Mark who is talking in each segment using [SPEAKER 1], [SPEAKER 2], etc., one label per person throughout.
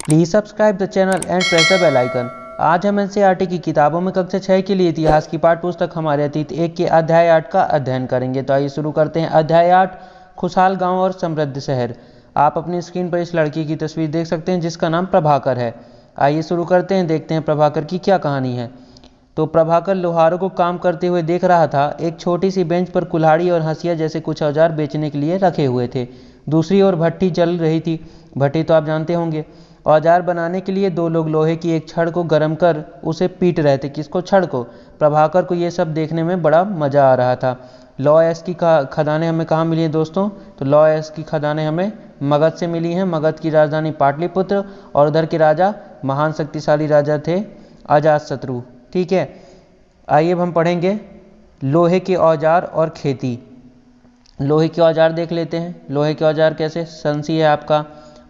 [SPEAKER 1] Please subscribe the channel and press the bell icon. आज हम NCERT की किताबों में कक्षा 6 के लिए इतिहास की पाठ्य पुस्तक हमारे अतीत 1 के अध्याय 8 का अध्ययन करेंगे। तो आइए शुरू करते हैं। अध्याय 8, खुशहाल गांव और समृद्ध शहर। आप अपनी स्क्रीन पर इस लड़की की तस्वीर देख सकते हैं जिसका नाम प्रभाकर है। आइए शुरू करते हैं, देखते हैं प्रभाकर की क्या कहानी है। तो प्रभाकर लोहारों को काम करते हुए देख रहा था। एक छोटी सी बेंच पर कुल्हाड़ी और हंसिया जैसे कुछ औजार बेचने के लिए रखे हुए थे। दूसरी ओर भट्ठी जल रही थी। भट्ठी तो आप जानते होंगे। औजार बनाने के लिए दो लोग लोहे की एक छड़ को गर्म कर उसे पीट रहे थे। किसको? छड़ को। प्रभाकर को यह सब देखने में बड़ा मजा आ रहा था। लौह की खदानें हमें कहाँ मिली हैं दोस्तों? तो लौह की खदानें हमें मगध से मिली हैं। मगध की राजधानी पाटलिपुत्र और उधर के राजा महान शक्तिशाली राजा थे अजातशत्रु। ठीक है, आइए अब हम पढ़ेंगे लोहे के औजार और खेती। लोहे के औजार देख लेते हैं। लोहे के औजार कैसे? संसी है आपका,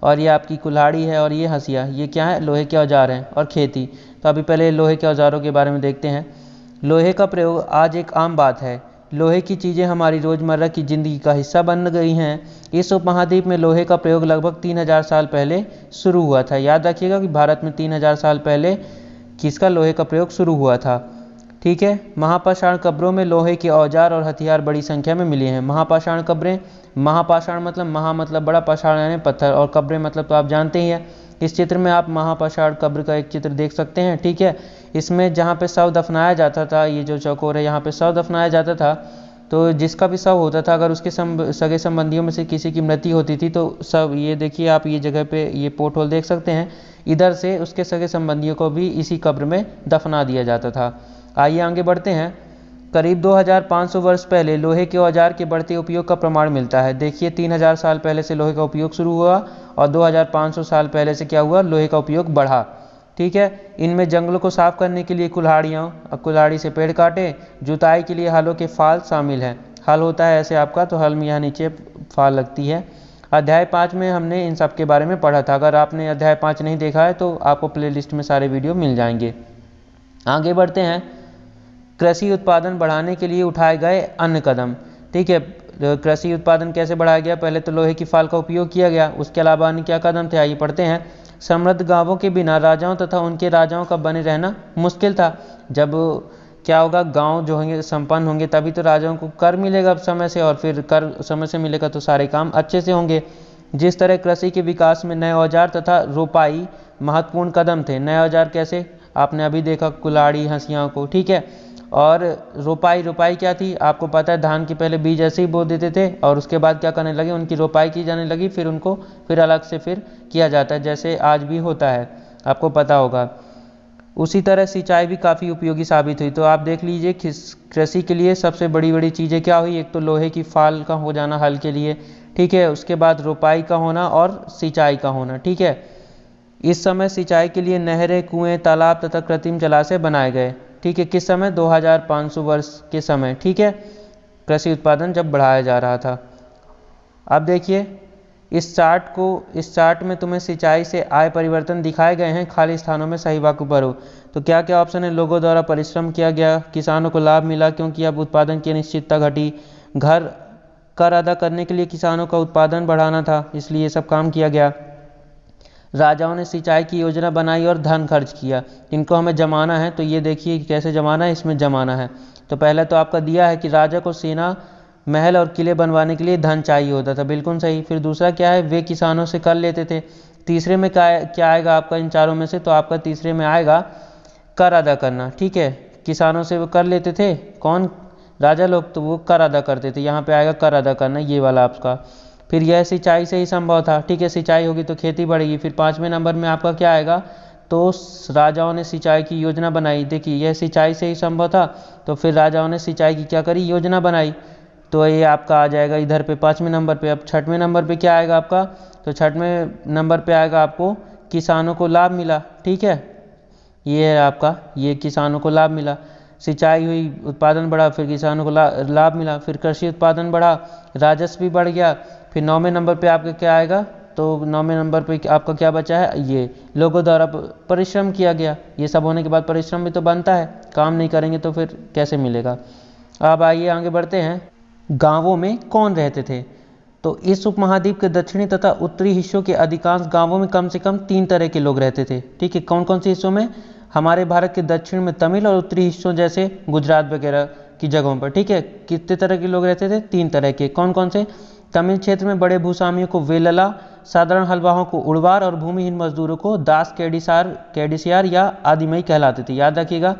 [SPEAKER 1] और ये आपकी कुल्हाड़ी है, और ये हंसिया, ये क्या है? लोहे के औजार हैं। और खेती। तो अभी पहले लोहे के औजारों के बारे में देखते हैं। लोहे का प्रयोग आज एक आम बात है। लोहे की चीज़ें हमारी रोज़मर्रा की ज़िंदगी का हिस्सा बन गई हैं। इस उपमहाद्वीप में लोहे का प्रयोग लगभग 3000 साल पहले शुरू हुआ था। याद रखिएगा कि भारत में 3000 साल पहले किसका लोहे का प्रयोग शुरू हुआ था। ठीक है। महापाषाण कब्रों में लोहे के औजार और हथियार बड़ी संख्या में मिले हैं। महापाषाण कब्रें, महापाषाण मतलब महा मतलब बड़ा, पाषाण यानी पत्थर, और कब्रें मतलब तो आप जानते ही हैं। इस चित्र में आप महापाषाण कब्र का एक चित्र देख सकते हैं। ठीक है। इसमें जहाँ पे शव दफनाया जाता था, ये जो चौकोर है यहाँ पे शव दफनाया जाता था, तो जिसका भी शव होता था, अगर उसके सगे संबंधियों में से किसी की मृत्यु होती थी तो सब, ये देखिए आप, ये जगह पे ये पोर्ट होल देख सकते हैं, इधर से उसके सगे संबंधियों को भी इसी कब्र में दफना दिया जाता था। आइए आगे बढ़ते हैं। करीब 2500 वर्ष पहले लोहे के औजार के बढ़ते उपयोग का प्रमाण मिलता है। देखिए 3000 साल पहले से लोहे का उपयोग शुरू हुआ और 2500 साल पहले से क्या हुआ? लोहे का उपयोग बढ़ा। ठीक है। इनमें जंगलों को साफ करने के लिए कुल्हाड़ियाँ, कुल्हाड़ी से पेड़ काटे, जुताई के लिए हलों के फाल शामिल हैं। हल होता है ऐसे आपका, तो हल में यहाँ नीचे फाल लगती है। अध्याय 5 में हमने इन सब के बारे में पढ़ा था। अगर आपने अध्याय 5 नहीं देखा है तो आपको प्लेलिस्ट में सारे वीडियो मिल जाएंगे। आगे बढ़ते हैं। कृषि उत्पादन बढ़ाने के लिए उठाए गए अन्य कदम। ठीक है। कृषि उत्पादन कैसे बढ़ाया गया? पहले तो लोहे की फाल का उपयोग किया गया, उसके अलावा अन्य क्या कदम थे? आइए पढ़ते हैं। समृद्ध गांवों के बिना राजाओं तथा उनके राजाओं का बने रहना मुश्किल था। जब क्या होगा, गांव जो होंगे संपन्न होंगे तभी तो राजाओं को कर मिलेगा समय से, और फिर कर समय से मिलेगा तो सारे काम अच्छे से होंगे। जिस तरह कृषि के विकास में नए औजार तथा रोपाई महत्वपूर्ण कदम थे। नए औजार कैसे? आपने अभी देखा, कुल्हाड़ी, हंसियाओं को। ठीक है। और रोपाई क्या थी? आपको पता है, धान के पहले बीज ऐसे ही बो देते थे और उसके बाद क्या करने लगे, उनकी रोपाई की जाने लगी, फिर उनको फिर अलग से फिर किया जाता है, जैसे आज भी होता है, आपको पता होगा। उसी तरह सिंचाई भी काफ़ी उपयोगी साबित हुई। तो आप देख लीजिए, कृषि के लिए सबसे बड़ी बड़ी चीज़ें क्या हुई? एक तो लोहे की फाल का हो जाना हल के लिए, ठीक है, उसके बाद रोपाई का होना और सिंचाई का होना। ठीक है। इस समय सिंचाई के लिए नहरें, कुएं, तालाब तथा कृत्रिम जलाशय बनाए गए। ठीक है। किस समय? 2500 वर्ष के समय। ठीक है। कृषि उत्पादन जब बढ़ाया जा रहा था। अब देखिए इस चार्ट में तुम्हें सिंचाई से आय परिवर्तन दिखाए गए हैं। खाली स्थानों में सही वाक्य भरो। तो क्या क्या ऑप्शन है? लोगों द्वारा परिश्रम किया गया, किसानों को लाभ मिला क्योंकि अब उत्पादन की अनिश्चितता घटी, घर कर अदा करने के लिए किसानों का उत्पादन बढ़ाना था इसलिए सब काम किया गया, राजाओं ने सिंचाई की योजना बनाई और धन खर्च किया। इनको हमें जमाना है, तो ये देखिए कैसे जमाना है, इसमें जमाना है। तो पहले तो आपका दिया है कि राजा को सेना, महल और किले बनवाने के लिए धन चाहिए होता था, बिल्कुल सही। फिर दूसरा क्या है? वे किसानों से कर लेते थे। तीसरे में क्या आएगा आपका इन चारों में से? तो आपका तीसरे में आएगा कर अदा करना। ठीक है। किसानों से वो कर लेते थे, कौन? राजा लोग, तो वो कर अदा करते थे, यहाँ पे आएगा कर अदा करना, ये वाला आपका। फिर यह सिंचाई से ही संभव था। ठीक है। सिंचाई होगी तो खेती बढ़ेगी। फिर 5वें नंबर में आपका क्या आएगा? तो राजाओं ने सिंचाई की योजना बनाई। देखिए यह सिंचाई से ही संभव था, तो फिर राजाओं ने सिंचाई की क्या करी? योजना बनाई। तो ये आपका आ जाएगा इधर पे 5वें नंबर पे। अब 6वें नंबर पे क्या आएगा आपका? तो 6वें नंबर पे आएगा आपको किसानों को लाभ मिला। ठीक है। ये है आपका, ये किसानों को लाभ मिला, सिंचाई हुई, उत्पादन बढ़ा, फिर किसानों को लाभ मिला, फिर कृषि उत्पादन बढ़ा, राजस्व भी बढ़ गया। फिर 9वें नंबर पे आपका क्या आएगा? तो 9वें नंबर पे आपका क्या बचा है? ये लोगों द्वारा परिश्रम किया गया। ये सब होने के बाद परिश्रम भी तो बनता है, काम नहीं करेंगे तो फिर कैसे मिलेगा। अब आइए आगे बढ़ते हैं। गांवों में कौन रहते थे? तो इस उपमहाद्वीप के दक्षिणी तथा उत्तरी हिस्सों के अधिकांश गांवों में कम से कम 3 तरह के लोग रहते थे। ठीक है, कौन कौन से हिस्सों में? हमारे भारत के दक्षिण में तमिल और उत्तरी हिस्सों जैसे गुजरात वगैरह की जगहों पर। ठीक है, कितने तरह के लोग रहते थे? 3 तरह के। कौन कौन से? तमिल क्षेत्र में बड़े भूस्वामियों को वेल्लला, साधारण हलवाहों को उड़वार और भूमिहीन मजदूरों को दास कैडिसियार या आदिमई कहलाते थे। याद रखिएगा,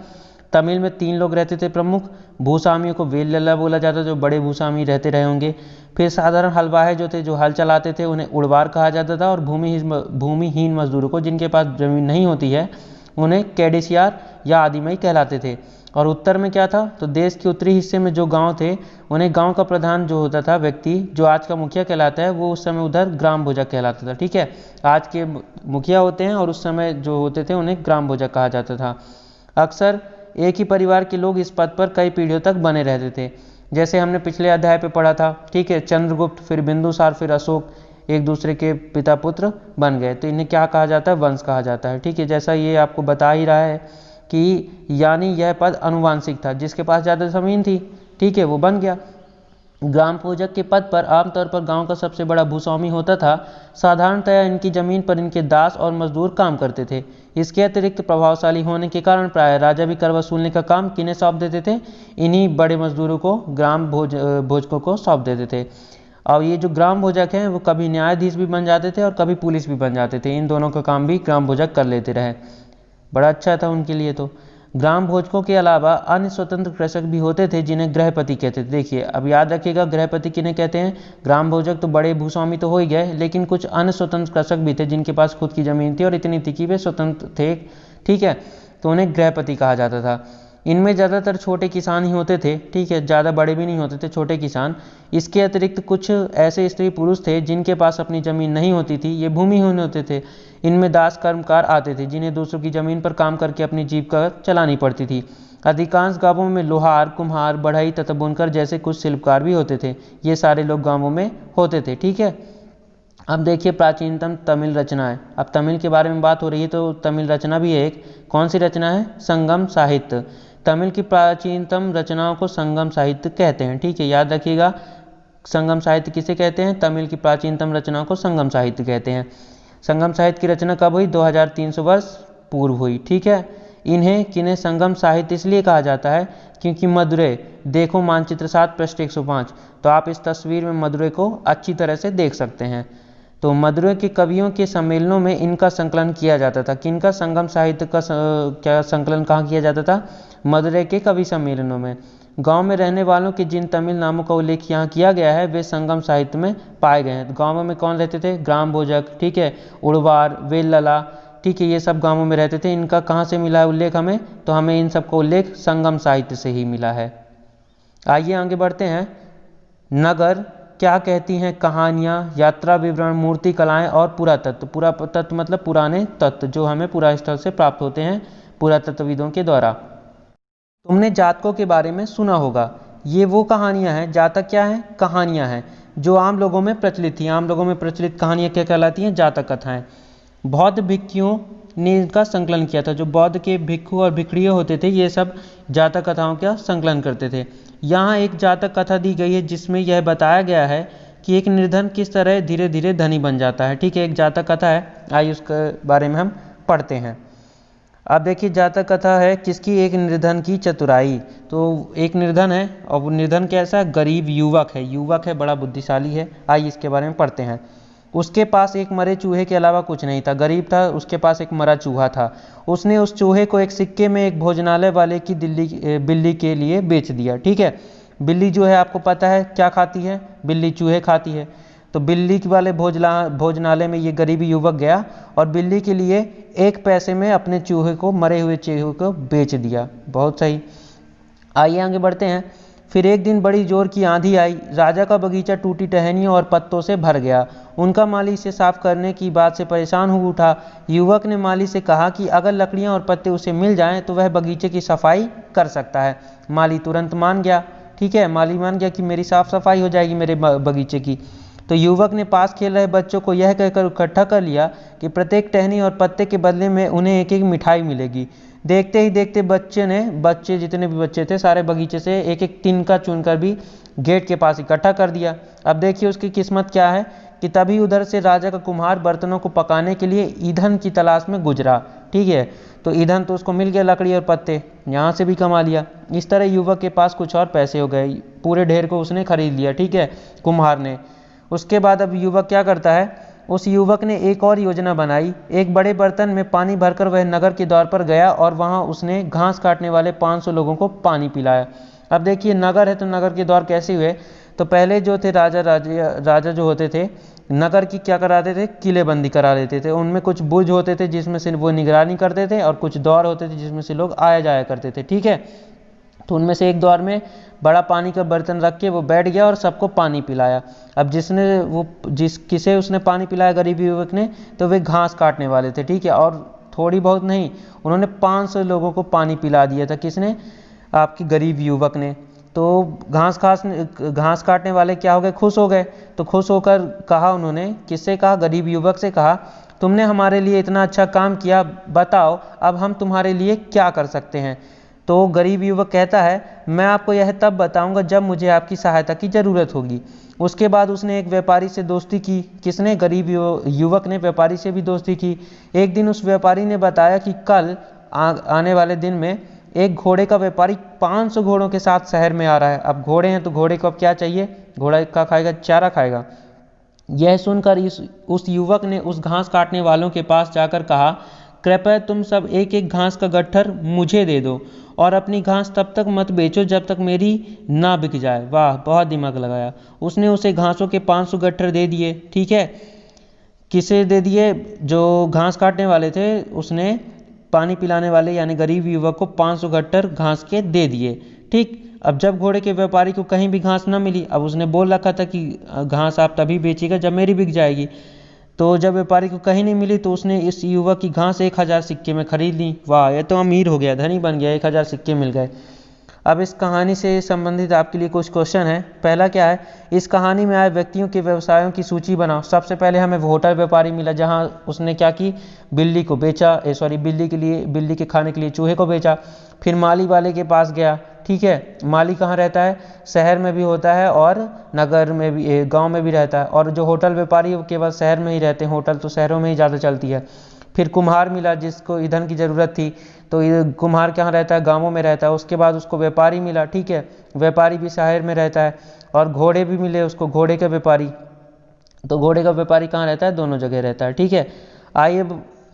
[SPEAKER 1] तमिल में 3 लोग रहते थे प्रमुख। भूस्वामियों को वेल्लला बोला जाता, जो बड़े भूस्वामी रहते रहे होंगे। फिर साधारण हलवाहे जो थे, जो हल चलाते थे, उन्हें उड़वार कहा जाता था। और भूमिहीन मजदूरों को, जिनके पास जमीन नहीं होती है, उन्हें कैडिसियार या आदिमई कहलाते थे। और उत्तर में क्या था? तो देश के उत्तरी हिस्से में जो गांव थे, उन्हें गांव का प्रधान जो होता था व्यक्ति, जो आज का मुखिया कहलाता है, वो उस समय उधर ग्राम भोजक कहलाता था। ठीक है, आज के मुखिया होते हैं और उस समय जो होते थे उन्हें ग्राम भोजक कहा जाता था। अक्सर एक ही परिवार के लोग इस पद पर कई पीढ़ियों तक बने रहते थे, जैसे हमने पिछले अध्याय पे पढ़ा था। ठीक है, चंद्रगुप्त, फिर बिंदुसार, फिर अशोक एक दूसरे के पिता पुत्र बन गए, तो इन्हें क्या कहा जाता है? वंश कहा जाता है। ठीक है, जैसा ये आपको बता ही रहा है कि यानी यह पद अनुवांशिक था, जिसके पास ज़्यादा जमीन थी, ठीक है, वो बन गया। ग्राम पूजक के पद पर आमतौर पर गांव का सबसे बड़ा भूस्वामी होता था। साधारणतया इनकी जमीन पर इनके दास और मजदूर काम करते थे। इसके अतिरिक्त प्रभावशाली होने के कारण प्राय राजा भी कर वसूलने का काम किन्हें सौंप देते थे? इन्हीं बड़े मजदूरों को, ग्राम भोजकों को सौंप देते थे। और ये जो ग्राम भोजक हैं, वो कभी न्यायाधीश भी बन जाते थे और कभी पुलिस भी बन जाते थे। इन दोनों का काम भी ग्राम भोजक कर लेते रहे। बड़ा अच्छा था उनके लिए। तो ग्राम भोजकों के अलावा अन्य स्वतंत्र कृषक भी होते थे, जिन्हें गृहपति कहते थे। देखिए, अब याद रखिएगा, गृहपति किन्हें कहते हैं? ग्राम भोजक तो बड़े भूस्वामी तो हो ही गए, लेकिन कुछ अन्य स्वतंत्र कृषक भी थे, जिनके पास खुद की जमीन थी और इतनी थी कि वे स्वतंत्र थे। ठीक है, तो उन्हें गृहपति कहा जाता था। इनमें ज़्यादातर छोटे किसान ही होते थे। ठीक है, ज़्यादा बड़े भी नहीं होते थे, छोटे किसान। इसके अतिरिक्त कुछ ऐसे स्त्री पुरुष थे जिनके पास अपनी ज़मीन नहीं होती थी, ये भूमिहीन होते थे। इनमें दास कर्मकार आते थे, जिन्हें दूसरों की ज़मीन पर काम करके अपनी जीविका चलानी पड़ती थी। अधिकांश गांवों में लोहार, कुम्हार, बढ़ई तथा बुनकर जैसे कुछ शिल्पकार भी होते थे। ये सारे लोग गाँवों में होते थे। ठीक है, अब देखिए प्राचीनतम तमिल रचनाएं। अब तमिल के बारे में बात हो रही है, तो तमिल रचना भी एक कौन सी रचना है? संगम साहित्य। तमिल की प्राचीनतम रचनाओं को संगम साहित्य कहते हैं। ठीक है, याद रखिएगा, संगम साहित्य किसे कहते हैं? तमिल की प्राचीनतम रचनाओं को संगम साहित्य कहते हैं। संगम साहित्य की रचना कब हुई? 2300 वर्ष पूर्व हुई। ठीक है, किन्हें संगम साहित्य इसलिए कहा जाता है क्योंकि मदुरै, देखो मानचित्र 7 पृष्ठ 105, तो आप इस तस्वीर में मदुरै को अच्छी तरह से देख सकते हैं। तो मदुरै के कवियों के सम्मेलनों में इनका संकलन किया जाता था। किनका? संगम साहित्य का क्या संकलन कहाँ किया जाता था? मदुरै के कवि सम्मेलनों में। गांव में रहने वालों के जिन तमिल नामों का उल्लेख यहाँ किया गया है, वे संगम साहित्य में पाए गए हैं। गाँवों में कौन रहते थे? ग्राम भोजक, ठीक है, उड़वार, वेल्लला, ठीक है, ये सब गाँवों में रहते थे। इनका कहाँ से मिला है उल्लेख हमें? तो हमें इन सबका उल्लेख संगम साहित्य से ही मिला है। आइए आगे बढ़ते हैं। नगर क्या कहती हैं कहानियाँ, यात्रा विवरण, मूर्ति कलाएं और पुरातत्व। पुरातत्व मतलब पुराने तत्व, जो हमें पुरास्थल से प्राप्त होते हैं पुरातत्वविदों के द्वारा। तुमने जातकों के बारे में सुना होगा। ये वो कहानियाँ हैं, जातक क्या हैं? कहानियाँ हैं जो आम लोगों में प्रचलित थी। आम लोगों में प्रचलित कहानियाँ क्या कहलाती हैं? जातक कथाएं। बौद्ध भिक्षुओं ने इनका संकलन किया था। जो बौद्ध के भिक्षु और भिक्षुणी होते थे, ये सब जातक कथाओं का संकलन करते थे। यहाँ एक जातक कथा दी गई है जिसमें यह बताया गया है कि एक निर्धन किस तरह धीरे धीरे धनी बन जाता है। ठीक है, एक जातक कथा है, आइए उसके बारे में हम पढ़ते हैं। अब देखिए, जातक कथा है किसकी? एक निर्धन की चतुराई। तो एक निर्धन है, और वो निर्धन कैसा है? गरीब युवक है, बड़ा बुद्धिशाली है। आइए इसके बारे में पढ़ते हैं। उसके पास एक मरे चूहे के अलावा कुछ नहीं था। गरीब था, उसके पास एक मरा चूहा था। उसने उस चूहे को एक सिक्के में एक भोजनालय वाले की बिल्ली के लिए बेच दिया। ठीक है, बिल्ली जो है आपको पता है क्या खाती है? बिल्ली चूहे खाती है। तो बिल्ली वाले भोजनालय में ये गरीबी युवक गया और बिल्ली के लिए 1 पैसे में अपने चूहे को, मरे हुए चूहे को बेच दिया। बहुत सही। आइए आगे बढ़ते हैं। फिर एक दिन बड़ी जोर की आंधी आई। राजा का बगीचा टूटी टहनियों और पत्तों से भर गया। उनका माली इसे साफ करने की बात से परेशान हो उठा। युवक ने माली से कहा कि अगर लकड़ियां और पत्ते उसे मिल जाएं तो वह बगीचे की सफाई कर सकता है। माली तुरंत मान गया। ठीक है, माली मान गया कि मेरी साफ सफाई हो जाएगी मेरे बगीचे की। तो युवक ने पास खेल रहे बच्चों को यह कहकर इकट्ठा कर लिया कि प्रत्येक टहनी और पत्ते के बदले में उन्हें एक एक मिठाई मिलेगी। देखते ही देखते बच्चे जितने भी बच्चे थे सारे बगीचे से एक एक तिनका चुनकर भी गेट के पास इकट्ठा कर दिया। अब देखिए उसकी किस्मत क्या है कि तभी उधर से राजा का कुम्हार बर्तनों को पकाने के लिए ईंधन की तलाश में गुजरा। ठीक है, तो ईंधन तो उसको मिल गया, लकड़ी और पत्ते, यहाँ से भी कमा लिया। इस तरह युवक के पास कुछ और पैसे हो गए, पूरे ढेर को उसने खरीद लिया। ठीक है, कुम्हार ने। उसके बाद अब युवक क्या करता है, उस युवक ने एक और योजना बनाई। एक बड़े बर्तन में पानी भरकर वह नगर के द्वार पर गया और वहाँ उसने घास काटने वाले 500 लोगों को पानी पिलाया। अब देखिए नगर है तो नगर के द्वार कैसे हुए, तो पहले जो थे राजा जो होते थे नगर की क्या कराते थे, किलेबंदी करा लेते थे। उनमें कुछ बुर्ज होते थे जिसमें से वो निगरानी करते थे और कुछ द्वार होते थे जिसमें से लोग आया जाया करते थे। ठीक है, तो उनमें से एक द्वार में बड़ा पानी का बर्तन रख के वो बैठ गया और सबको पानी पिलाया। अब किसे उसने पानी पिलाया गरीब युवक ने, तो वे घास काटने वाले थे। ठीक है, और थोड़ी बहुत नहीं, उन्होंने 500 लोगों को पानी पिला दिया था। किसने, आपकी गरीब युवक ने। तो घास काटने वाले क्या हो गए, खुश हो गए। तो खुश होकर कहा उन्होंने, किससे कहा, गरीब युवक से कहा, तुमने हमारे लिए इतना अच्छा काम किया, बताओ अब हम तुम्हारे लिए क्या कर सकते हैं। तो गरीब युवक कहता है, मैं आपको यह तब बताऊंगा जब मुझे आपकी सहायता की ज़रूरत होगी। उसके बाद उसने एक व्यापारी से दोस्ती की। किसने, गरीब युवक ने व्यापारी से भी दोस्ती की। एक दिन उस व्यापारी ने बताया कि कल आने वाले दिन में एक घोड़े का व्यापारी 500 घोड़ों के साथ शहर में आ रहा है। अब घोड़े हैं तो घोड़े को अब क्या चाहिए, घोड़ा का खाएगा, चारा खाएगा। यह सुनकर उस युवक ने उस घास काटने वालों के पास जाकर कहा, कृपया तुम सब एक एक घास का गट्ठर मुझे दे दो और अपनी घास तब तक मत बेचो जब तक मेरी ना बिक जाए। वाह, बहुत दिमाग लगाया। उसने उसे घासों के 500 गट्ठर दे दिए। ठीक है, किसे दे दिए, जो घास काटने वाले थे उसने पानी पिलाने वाले यानी गरीब युवक को 500 गट्ठर घास के दे दिए। ठीक, अब जब घोड़े के व्यापारी को कहीं भी घास ना मिली, अब उसने बोल रखा था कि घास आप तभी बेचिएगा जब मेरी बिक जाएगी। तो जब व्यापारी को कहीं नहीं मिली तो उसने इस युवक की घास 1000 सिक्के में खरीद ली। वाह, ये तो अमीर हो गया, धनी बन गया, 1000 सिक्के मिल गए। अब इस कहानी से संबंधित आपके लिए कुछ क्वेश्चन है। पहला क्या है, इस कहानी में आए व्यक्तियों के व्यवसायों की सूची बनाओ। सबसे पहले हमें होटल व्यापारी मिला जहां उसने क्या की, बिल्ली को बेचा, बिल्ली के खाने के लिए चूहे को बेचा। फिर माली वाले के पास गया। ठीक है, माली कहाँ रहता है, शहर में भी होता है और नगर में भी, गांव में भी रहता है। और जो होटल व्यापारी वो केवल शहर में ही रहते हैं, होटल तो शहरों में ही ज़्यादा चलती है। फिर कुम्हार मिला जिसको ईंधन की ज़रूरत थी, तो कुम्हार कहाँ रहता है, गांवों में रहता है। उसके बाद उसको व्यापारी मिला। ठीक है, व्यापारी भी शहर में रहता है। और घोड़े भी मिले उसको, घोड़े का व्यापारी, तो घोड़े का व्यापारी कहाँ रहता है, दोनों जगह रहता है। ठीक है, आइए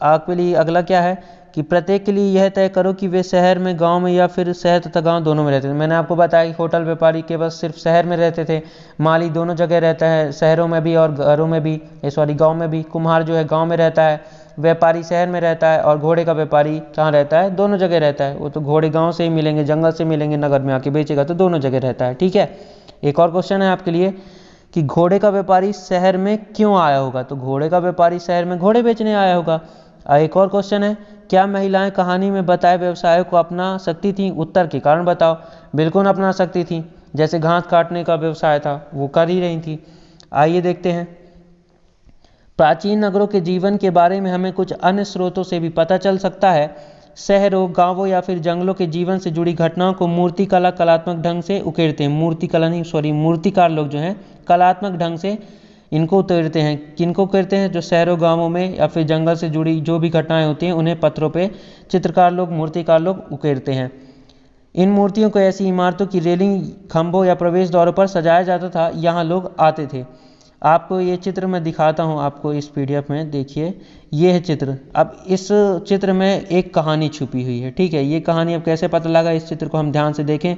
[SPEAKER 1] आपके लिए अगला क्या है कि प्रत्येक के लिए यह तय करो कि वे शहर में, गांव में या फिर शहर तथा गांव दोनों में रहते थे। मैंने आपको बताया कि होटल व्यापारी केवल सिर्फ शहर में रहते थे, माली दोनों जगह रहता है, शहरों में भी और घरों में भी, गांव में भी। कुम्हार जो है गांव में रहता है, व्यापारी शहर में रहता है और घोड़े का व्यापारी कहाँ रहता है, दोनों जगह रहता है। वो तो घोड़े गाँव से ही मिलेंगे, जंगल से मिलेंगे, नगर में आके बेचेगा, तो दोनों जगह रहता है। ठीक है, एक और क्वेश्चन है आपके लिए कि घोड़े का व्यापारी शहर में क्यों आया होगा, तो घोड़े का व्यापारी शहर में घोड़े बेचने आया होगा। एक और क्वेश्चन है, क्या महिलाएं कहानी में बताए व्यवसाय को अपना सकती थीं, उत्तर के कारण बताओ। बिल्कुल अपना सकती थीं, जैसे घास काटने का व्यवसाय था वो कर ही रही थी। आइए देखते हैं, प्राचीन नगरों के जीवन के बारे में हमें कुछ अन्य स्रोतों से भी पता चल सकता है। शहरों, गांवों या फिर जंगलों के जीवन से जुड़ी घटनाओं को कलात्मक ढंग से उकेरते हैं। मूर्तिकार लोग जो हैं कलात्मक ढंग से इनको उकेरते हैं। किनको उकेरते हैं, जो शहरों, गांवों में या फिर जंगल से जुड़ी जो भी घटनाएं होती हैं उन्हें पत्थरों पे मूर्तिकार लोग उकेरते हैं। इन मूर्तियों को ऐसी इमारतों की रेलिंग, खंभों या प्रवेश द्वारों पर सजाया जाता था, यहाँ लोग आते थे। आपको ये चित्र मैं दिखाता हूँ, आपको इस PDF में देखिए, ये है चित्र। अब इस चित्र में एक कहानी छुपी हुई है। ठीक है, ये कहानी अब कैसे पता लगा, इस चित्र को हम ध्यान से देखें,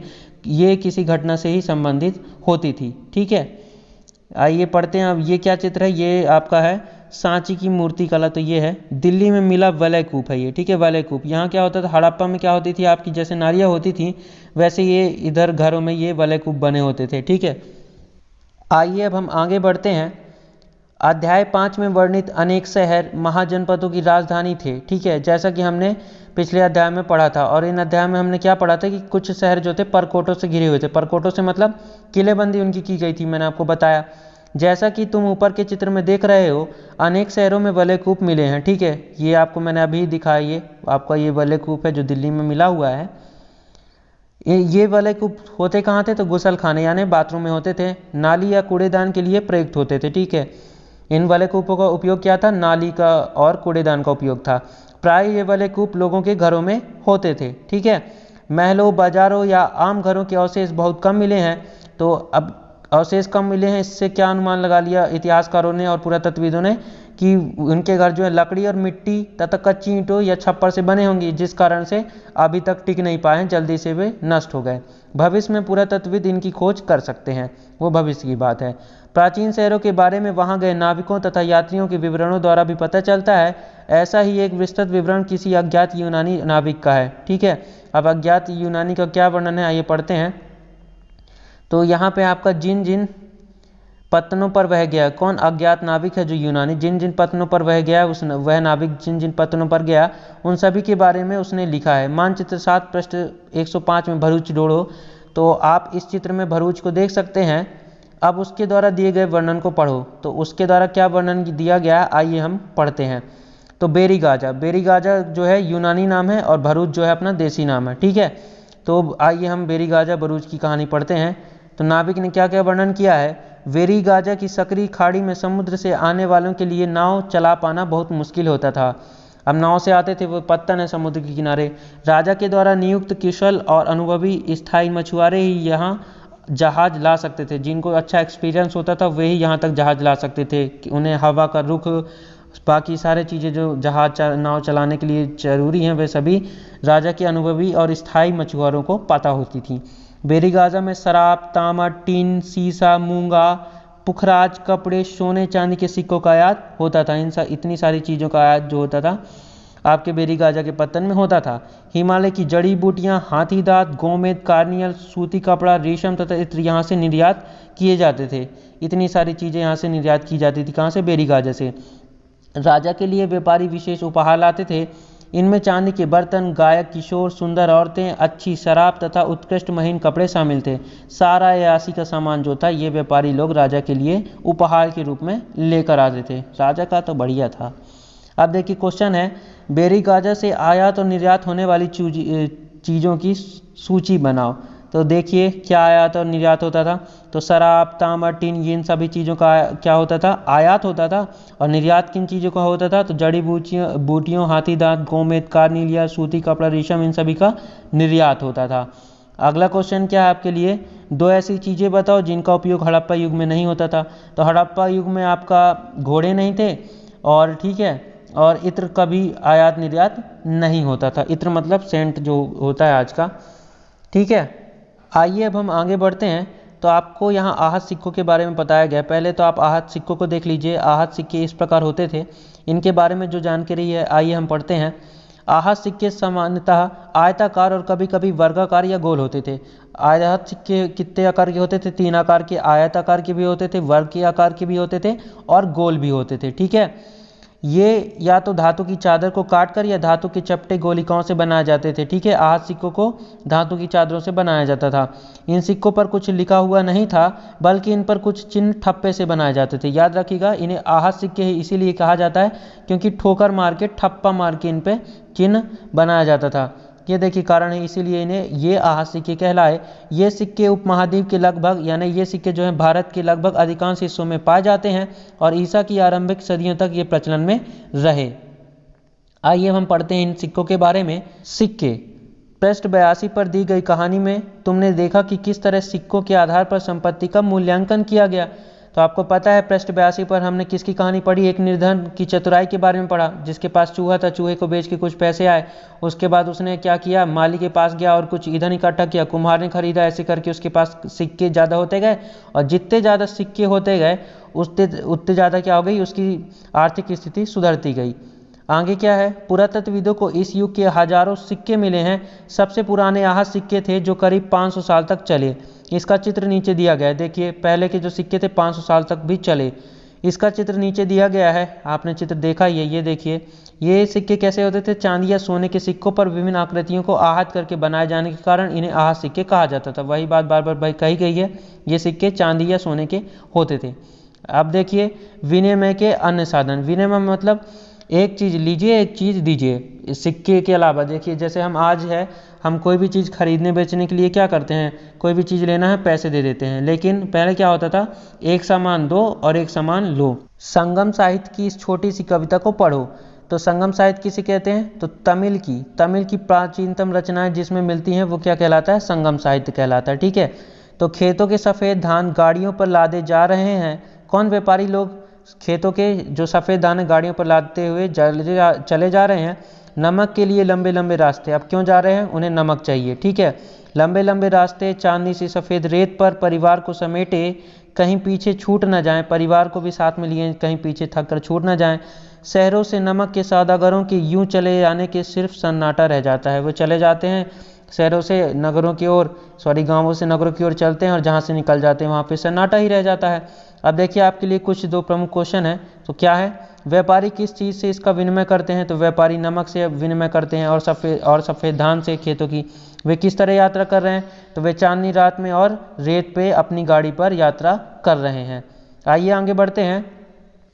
[SPEAKER 1] ये किसी घटना से ही संबंधित होती थी। ठीक है, आइए पढ़ते हैं। अब ये क्या चित्र है, ये आपका है सांची की मूर्ति कला। तो ये है दिल्ली में मिला वलय कूप है ये। ठीक है, वलय कूप, यहाँ क्या होता था, हड़प्पा में क्या होती थी आपकी, जैसे नालियाँ होती थी वैसे ये इधर घरों में ये वलय कूप बने होते थे। ठीक है, आइए अब हम आगे बढ़ते हैं। अध्याय 5 में वर्णित अनेक शहर महाजनपदों की राजधानी थे। ठीक है, जैसा कि हमने पिछले अध्याय में पढ़ा था, और इन अध्याय में हमने क्या पढ़ा था कि कुछ शहर जो थे परकोटों से घिरे हुए थे। परकोटों से मतलब किलेबंदी उनकी की गई थी, मैंने आपको बताया। जैसा कि तुम ऊपर के चित्र में देख रहे हो, अनेक शहरों में वलयकूप मिले हैं। ठीक है, ये आपको मैंने अभी दिखाया, ये आपका ये वलयकूप है जो दिल्ली में मिला हुआ है। ये वलयकूप होते कहाँ थे? तो गुसल खाने यानी बाथरूम में होते थे, नाली या कूड़ेदान के लिए प्रयुक्त होते थे। ठीक है, इन वलयकूपों का उपयोग क्या था? नाली का और कूड़ेदान का उपयोग था। प्राय ये वलयकूप लोगों के घरों में होते थे। ठीक है, महलों, बाजारों या आम घरों के अवशेष बहुत कम मिले हैं। तो अब अवशेष कम मिले हैं, इससे क्या अनुमान लगा लिया इतिहासकारों ने और पुरातत्वविदों ने कि उनके घर जो है लकड़ी और मिट्टी तथा कच्ची ईंटों या छप्पर से बने होंगे, जिस कारण से अभी तक टिक नहीं पाए हैं, जल्दी से वे नष्ट हो गए। भविष्य में पुरातत्वविद इनकी खोज कर सकते हैं, वो भविष्य की बात है। प्राचीन शहरों के बारे में वहां गए नाविकों तथा यात्रियों के विवरणों द्वारा भी पता चलता है। ऐसा ही एक विस्तृत विवरण किसी अज्ञात यूनानी नाविक का है। ठीक है, अब अज्ञात यूनानी का क्या वर्णन है आइए पढ़ते हैं। तो यहाँ पे आपका जिन जिन पत्तनों पर वह गया, कौन अज्ञात नाविक है जो यूनानी, जिन जिन पत्तनों पर वह गया, वह नाविक जिन जिन पत्तनों पर गया उन सभी के बारे में उसने लिखा है। मानचित्र 7 पृष्ठ 105 में भरूच जोड़ो। तो आप इस चित्र में भरूच को देख सकते हैं। अब उसके द्वारा दिए गए वर्णन को पढ़ो। तो उसके द्वारा क्या वर्णन दिया गया आइए हम पढ़ते हैं। तो बेरीगाजा, बेरीगाजा जो है यूनानी नाम है और भरूच जो है अपना देसी नाम है। ठीक है, तो आइए हम बेरीगाजा भरूच की कहानी पढ़ते हैं। तो नाविक ने क्या क्या वर्णन किया है। बेरीगाजा की सकरी खाड़ी में समुद्र से आने वालों के लिए नाव चला पाना बहुत मुश्किल होता था। अब नाव से आते थे, वो पत्तन है समुद्र के किनारे। राजा के द्वारा नियुक्त कुशल और अनुभवी स्थायी मछुआरे ही यहाँ जहाज ला सकते थे। जिनको अच्छा एक्सपीरियंस होता था वही यहाँ तक जहाज ला सकते थे। उन्हें हवा का रुख, बाकी सारे चीज़ें जो जहाज नाव चलाने के लिए जरूरी हैं, वे सभी राजा के अनुभवी और स्थायी मछुआरों को पता होती थी। बेरीगाजा में शराब, तांबा, टीन, सीसा, मूंगा, पुखराज, कपड़े, सोने चांदी के सिक्कों का आयात होता था। इतनी सारी चीज़ों का आयात जो होता था आपके बेरीगाजा के पत्तन में होता था। हिमालय की जड़ी बूटियां, हाथी दांत, गोमेद, कार्नियल, सूती कपड़ा, रेशम तथा इत्र यहाँ से निर्यात किए जाते थे। इतनी सारी चीज़ें यहाँ से निर्यात की जाती थी। कहाँ से? बेरीगाजा से। राजा के लिए व्यापारी विशेष उपहार लाते थे। इनमें चांदी के बर्तन, गायक, किशोर, सुंदर औरतें, अच्छी शराब तथा उत्कृष्ट महीन कपड़े शामिल थे। सारा अयासी का सामान जो था ये व्यापारी लोग राजा के लिए उपहार के रूप में लेकर आते थे। राजा का तो बढ़िया था। अब देखिए क्वेश्चन है, बेरीगाजा से आयात और निर्यात होने वाली चीज़ों की सूची बनाओ। तो देखिए क्या आयात और निर्यात होता था। तो शराब, तांबा, टीन, ये इन सभी चीज़ों का क्या होता था? आयात होता था। और निर्यात किन चीज़ों का होता था? तो जड़ी बूटियों, हाथी दांत, गोमेद, कार्निलिया, सूती कपड़ा, रेशम, इन सभी का निर्यात होता था। अगला क्वेश्चन क्या है आपके लिए, दो ऐसी चीज़ें बताओ जिनका उपयोग हड़प्पा युग में नहीं होता था। तो हड़प्पा युग में आपका घोड़े नहीं थे और ठीक है, और इत्र का भी आयात निर्यात नहीं होता था। इत्र मतलब सेंट जो होता है आज का। ठीक है, आइए अब हम आगे बढ़ते हैं। तो आपको यहाँ आहत सिक्कों के बारे में बताया गया। पहले तो आप आहत सिक्कों को देख लीजिए। आहत सिक्के इस प्रकार होते थे। इनके बारे में जो जानकारी है आइए हम पढ़ते हैं। आहत सिक्के सामान्यतः आयताकार और कभी कभी वर्गाकार या गोल होते थे। आहत सिक्के कितने आकार के होते थे? 3 आकार के। आयताकार के भी होते थे, वर्ग के आकार के भी होते थे और गोल भी होते थे। ठीक है, ये या तो धातु की चादर को काटकर या धातु के चपटे गोलिकाओं से बनाए जाते थे। ठीक है, आहत सिक्कों को धातु की चादरों से बनाया जाता था। इन सिक्कों पर कुछ लिखा हुआ नहीं था, बल्कि इन पर कुछ चिन्ह ठप्पे से बनाए जाते थे। याद रखिएगा, इन्हें आहत सिक्के ही इसीलिए कहा जाता है क्योंकि ठोकर मार के, ठप्पा मार के इन पे चिन्ह बनाया जाता था। ये देखिए कारण है, इसीलिए इन्हें ये आहत सिक्के कहलाए। ये सिक्के उपमहाद्वीप के लगभग, यानी ये सिक्के जो हैं भारत के लगभग अधिकांश हिस्सों में पाए जाते हैं और ईसा की आरंभिक सदियों तक ये प्रचलन में रहे। आइए हम पढ़ते हैं इन सिक्कों के बारे में। सिक्के पृष्ठ 82 पर दी गई कहानी में तुमने देखा कि किस तरह सिक्कों के आधार पर संपत्ति का मूल्यांकन किया गया। तो आपको पता है पृष्ठ 82 पर हमने किसकी कहानी पढ़ी? एक निर्धन की चतुराई के बारे में पढ़ा, जिसके पास चूहा था, चूहे को बेच के कुछ पैसे आए। उसके बाद उसने क्या किया? माली के पास गया और कुछ ईंधन इकट्ठा किया, कुम्हार ने खरीदा। ऐसे करके उसके पास सिक्के ज़्यादा होते गए और जितने ज़्यादा सिक्के होते गए उतने ज़्यादा क्या हो गई? उसकी आर्थिक स्थिति सुधरती गई। आगे क्या है? पुरातत्वविदों को इस युग के हजारों सिक्के मिले हैं। सबसे पुराने आहत सिक्के थे जो करीब 500 साल तक चले। इसका चित्र नीचे दिया गया है। देखिए पहले के जो सिक्के थे 500 साल तक भी चले। इसका चित्र नीचे दिया गया है, आपने चित्र देखा ही है। ये देखिए, ये सिक्के कैसे होते थे? चांदी या सोने के सिक्कों पर विभिन्न आकृतियों को आहत करके बनाए जाने के कारण इन्हें आहत सिक्के कहा जाता था। वही बात बार बार भाई कही गई है, ये सिक्के चांदी या सोने के होते थे। अब देखिए विनिमय के अन्य साधन, विनिमय मतलब एक चीज़ लीजिए एक चीज़ दीजिए। सिक्के के अलावा देखिए जैसे हम आज है, हम कोई भी चीज़ खरीदने बेचने के लिए क्या करते हैं, कोई भी चीज़ लेना है पैसे दे देते हैं, लेकिन पहले क्या होता था, एक सामान दो और एक सामान लो। संगम साहित्य की इस छोटी सी कविता को पढ़ो। तो संगम साहित्य किसे कहते हैं, तो तमिल की प्राचीनतम रचनाएं जिसमें मिलती हैं वो क्या कहलाता है, संगम साहित्य कहलाता है। ठीक है। तो खेतों के सफ़ेद धान गाड़ियों पर लादे जा रहे हैं। कौन, व्यापारी लोग खेतों के जो सफ़ेद दाने गाड़ियों पर लादते हुए चले जा रहे हैं। नमक के लिए लंबे लंबे रास्ते, अब क्यों जा रहे हैं, उन्हें नमक चाहिए। ठीक है। लंबे लंबे रास्ते चांदनी सी सफ़ेद रेत पर परिवार को समेटे, कहीं पीछे छूट न जाएं, परिवार को भी साथ में लिए कहीं पीछे थक कर छूट न जाएं। शहरों से नमक के सौदागरों के यूं चले जाने के सिर्फ सन्नाटा रह जाता है। वो चले जाते हैं शहरों से नगरों की ओर, गांवों से नगरों की ओर चलते हैं और जहां से निकल जाते हैं वहां पे सन्नाटा ही रह जाता है। अब देखिए आपके लिए कुछ दो प्रमुख क्वेश्चन है, तो क्या है, व्यापारी किस चीज़ से इसका विनिमय करते हैं, तो व्यापारी नमक से विनिमय करते हैं। और सफ़ेद धान से खेतों की। वे किस तरह यात्रा कर रहे हैं, तो वे चांदनी रात में और रेत पे अपनी गाड़ी पर यात्रा कर रहे हैं। आइए आगे बढ़ते हैं।